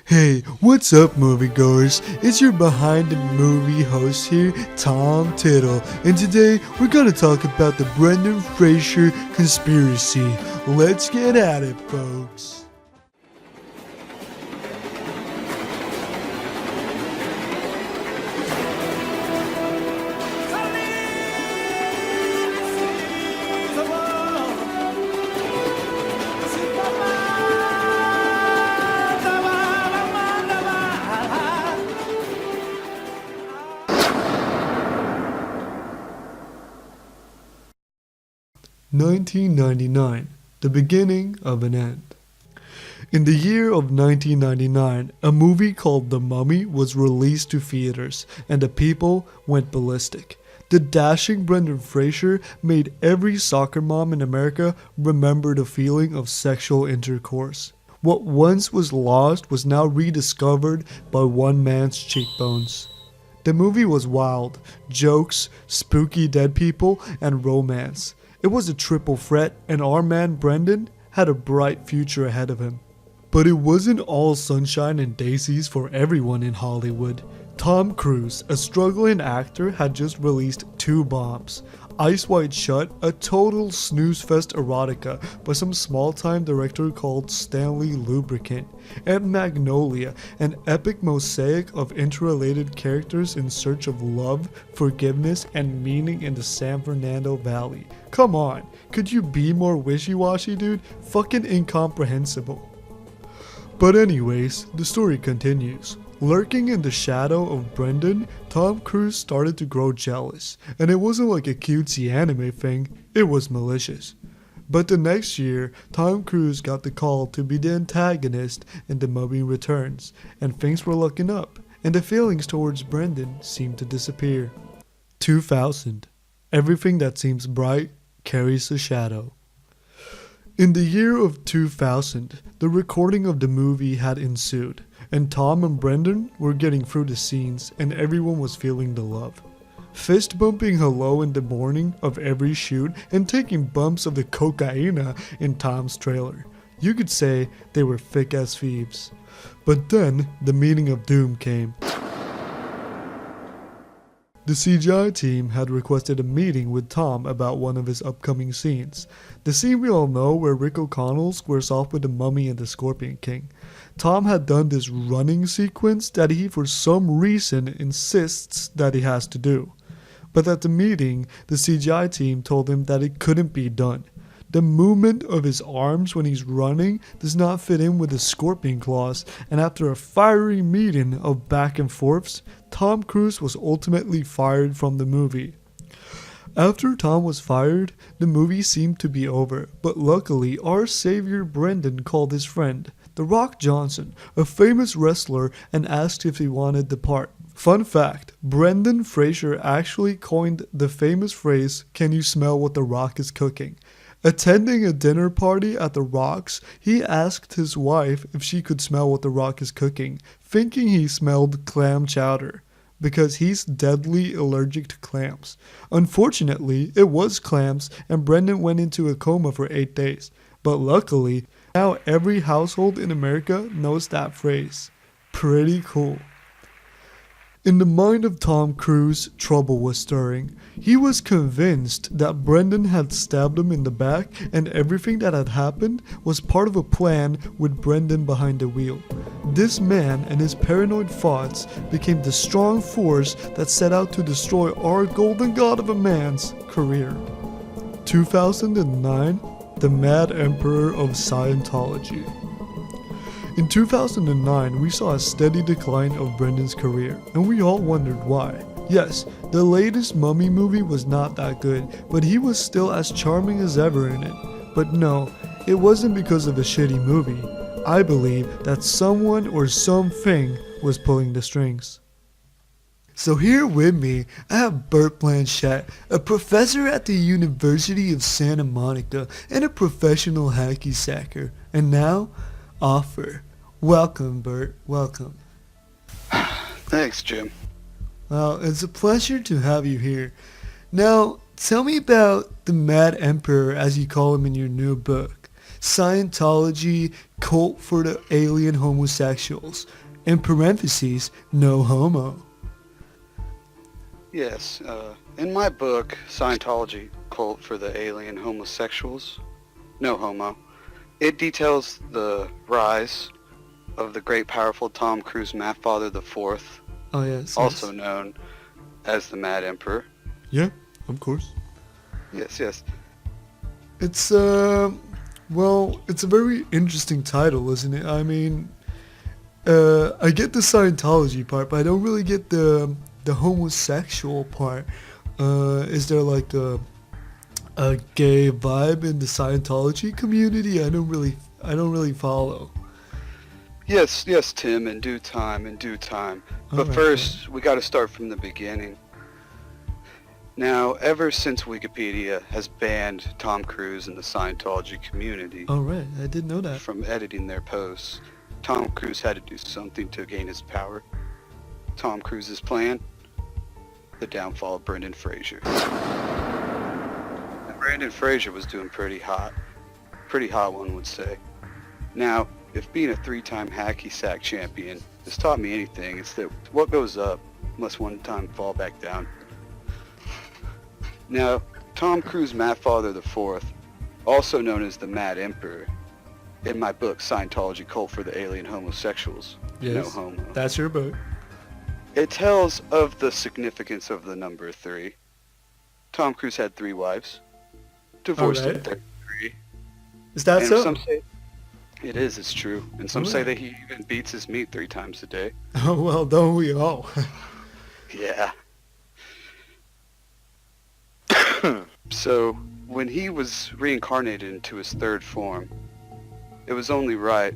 Hey, what's up moviegoers? It's your behind the movie host here, Tom Tittle, and today we're gonna talk about the Brendan Fraser conspiracy. Let's get at it, folks. (1999), the beginning of an end. In the year of 1999, a movie called The Mummy was released to theaters, and the people went ballistic. The dashing Brendan Fraser made every soccer mom in America remember the feeling of sexual intercourse. What once was lost was now rediscovered by one man's cheekbones. The movie was wild, jokes, spooky dead people, and romance. It was a triple threat, and our man Brendan had a bright future ahead of him. But it wasn't all sunshine and daisies for everyone in Hollywood. Tom Cruise, a struggling actor, had just released two bombs. Eyes Wide Shut, a total snooze-fest erotica by some small-time director called Stanley Lubricant, and Magnolia, an epic mosaic of interrelated characters in search of love, forgiveness, and meaning in the San Fernando Valley. Come on, could you be more wishy-washy, dude? Fucking incomprehensible. But anyways, the story continues. Lurking in the shadow of Brendan, Tom Cruise started to grow jealous, and it wasn't like a cutesy anime thing, it was malicious. But the next year, Tom Cruise got the call to be the antagonist in The Mummy Returns, and things were looking up, and the feelings towards Brendan seemed to disappear. 2000. Everything that seems bright carries a shadow. In the year of 2000, the recording of the movie had ensued, and Tom and Brendan were getting through the scenes and everyone was feeling the love. Fist bumping hello in the morning of every shoot and taking bumps of the cocaina in Tom's trailer. You could say they were thick as thieves. But then the meeting of doom came. The CGI team had requested a meeting with Tom about one of his upcoming scenes. The scene we all know where Rick O'Connell squares off with the Mummy and the Scorpion King. Tom had done this running sequence that he for some reason insists that he has to do. But at the meeting, the CGI team told him that it couldn't be done. The movement of his arms when he's running does not fit in with his scorpion claws, and after a fiery meeting of back and forths, Tom Cruise was ultimately fired from the movie. After Tom was fired, the movie seemed to be over, but luckily our savior Brendan called his friend, The Rock Johnson, a famous wrestler, and asked if he wanted the part. Fun fact, Brendan Fraser actually coined the famous phrase, "Can you smell what The Rock is cooking?" Attending a dinner party at The Rock's, he asked his wife if she could smell what The Rock is cooking, thinking he smelled clam chowder, because he's deadly allergic to clams. Unfortunately, it was clams, and Brendan went into a coma for 8 days. But luckily, now every household in America knows that phrase. Pretty cool. In the mind of Tom Cruise, trouble was stirring. He was convinced that Brendan had stabbed him in the back, and everything that had happened was part of a plan with Brendan behind the wheel. This man and his paranoid thoughts became the strong force that set out to destroy our golden god of a man's career. 2009, the Mad Emperor of Scientology. In 2009, we saw a steady decline of Brendan's career, and we all wondered why. Yes, the latest Mummy movie was not that good, but he was still as charming as ever in it. But no, it wasn't because of a shitty movie. I believe that someone or something was pulling the strings. So here with me, I have Burt Blanchett, a professor at the University of Santa Monica and a professional hacky sacker. And now, Offer. Welcome, Burt. Welcome. Thanks, Jim. Well, it's a pleasure to have you here. Now, tell me about the Mad Emperor, as you call him in your new book. Scientology cult for the alien homosexuals. In parentheses, no homo. Yes, in my book, Scientology Cult for the Alien Homosexuals, no homo, it details the rise of the great powerful Tom Cruise Mathfather IV, Oh, yes. also yes. known as the Mad Emperor. Yeah, of course. Yes, yes. It's, well, it's a very interesting title, isn't it? I mean, I get the Scientology part, but I don't really get the homosexual part. Is there like a gay vibe in the Scientology community? I don't really follow. Yes, yes, Tim, in due time, in due time. But Alright, first, we got to start from the beginning. Now, ever since Wikipedia has banned Tom Cruise and the Scientology community Alright, I didn't know that. from editing their posts, Tom Cruise had to do something to gain his power. Tom Cruise's plan? The downfall of Brendan Fraser. Now, Brendan Fraser was doing pretty hot. Pretty hot, one would say. Now, if being a 3-time hacky sack champion has taught me anything, it's that what goes up must one time fall back down. Now, Tom Cruise Mathfather IV, also known as the Mad Emperor, in my book Scientology Cult for the Alien Homosexuals, no Yes, homo, that's your book. it tells of the significance of the number 3. Tom Cruise had 3 wives, divorced Alright. at 33, Is that and so? some say it is, it's true, and some say Alright. that he even beats his meat 3 times a day. Oh, well, don't we all? Yeah. So, when he was reincarnated into his 3rd form, it was only right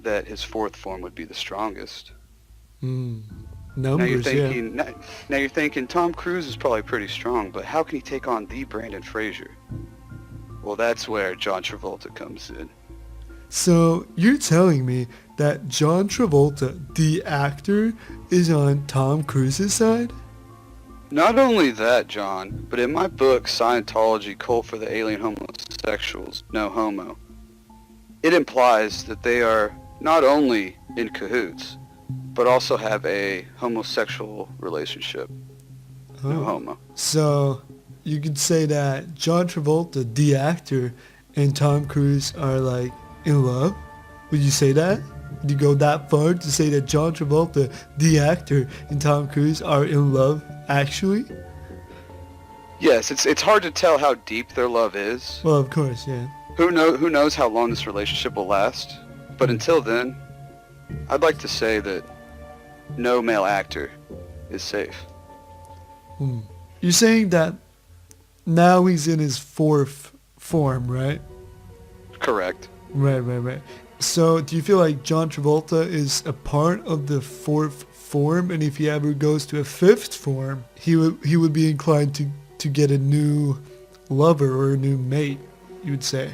that his 4th form would be the strongest. Hmm. Now you're Numbers, yeah. thinking, now you're thinking, Tom Cruise is probably pretty strong, but how can he take on the Brendan Fraser? Well, that's where John Travolta comes in. So, you're telling me that John Travolta, the actor, is on Tom Cruise's side? Not only that, John, but in my book, Scientology Cult for the Alien Homosexuals, no homo, it implies that they are not only in cahoots, but also have a homosexual relationship, no homo. So, you could say that John Travolta, the actor, and Tom Cruise are like in love? Would you say that? Would you go that far to say that John Travolta, the actor, and Tom Cruise are in love, actually? Yes, it's hard to tell how deep their love is. Well, of course, yeah. Who knows how long this relationship will last? But until then, I'd like to say that no male actor is safe. You're saying that now he's in his 4th form, right? Correct. Right. So, do you feel like John Travolta is a part of the 4th form, and if he ever goes to a 5th form, he would be inclined to get a new lover or a new mate, you would say?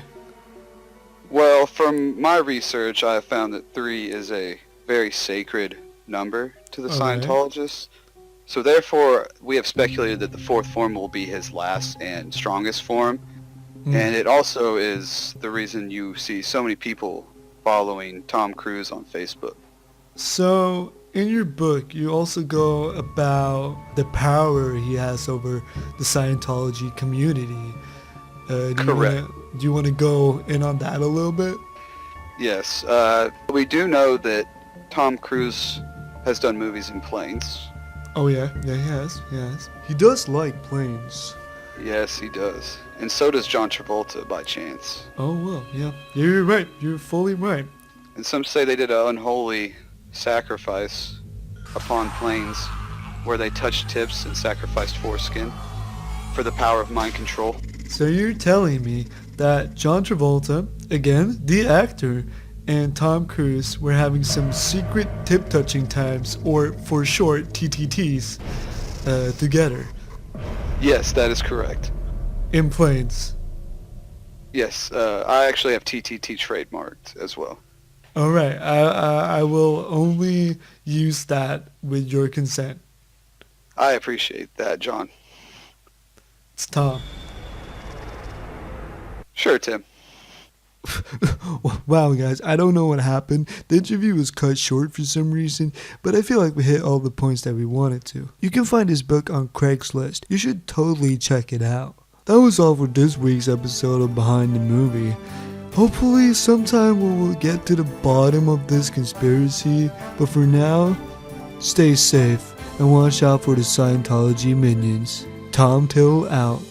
Well, from my research, I have found that 3 is a very sacred number to the Alright. Scientologists. So therefore, we have speculated that the 4th form will be his last and strongest form. And it also is the reason you see so many people following Tom Cruise on Facebook. So, in your book, you also go about the power he has over the Scientology community. Correct. Do you want to go in on that a little bit? Yes, we do know that Tom Cruise has done movies in planes. Oh yeah, he has. He does like planes. Yes, he does. And so does John Travolta, by chance. Oh well, yeah. You're right. You're fully right. And some say they did an unholy sacrifice upon planes where they touched tips and sacrificed foreskin for the power of mind control. So you're telling me that John Travolta, again, the actor, and Tom Cruise were having some secret tip-touching times, or for short, TTTs, together, Yes, that is correct. in planes. Yes, I actually have TTT trademarked as well. Alright, I will only use that with your consent. I appreciate that, John. It's Tom. Sure, Tim. Wow, guys, I don't know what happened. The interview was cut short for some reason, but I feel like we hit all the points that we wanted to. You can find his book on Craigslist. You should totally check it out. That was all for this week's episode of Behind the Movie. Hopefully sometime we will get to the bottom of this conspiracy, but for now, stay safe and watch out for the Scientology minions. Tom Till out.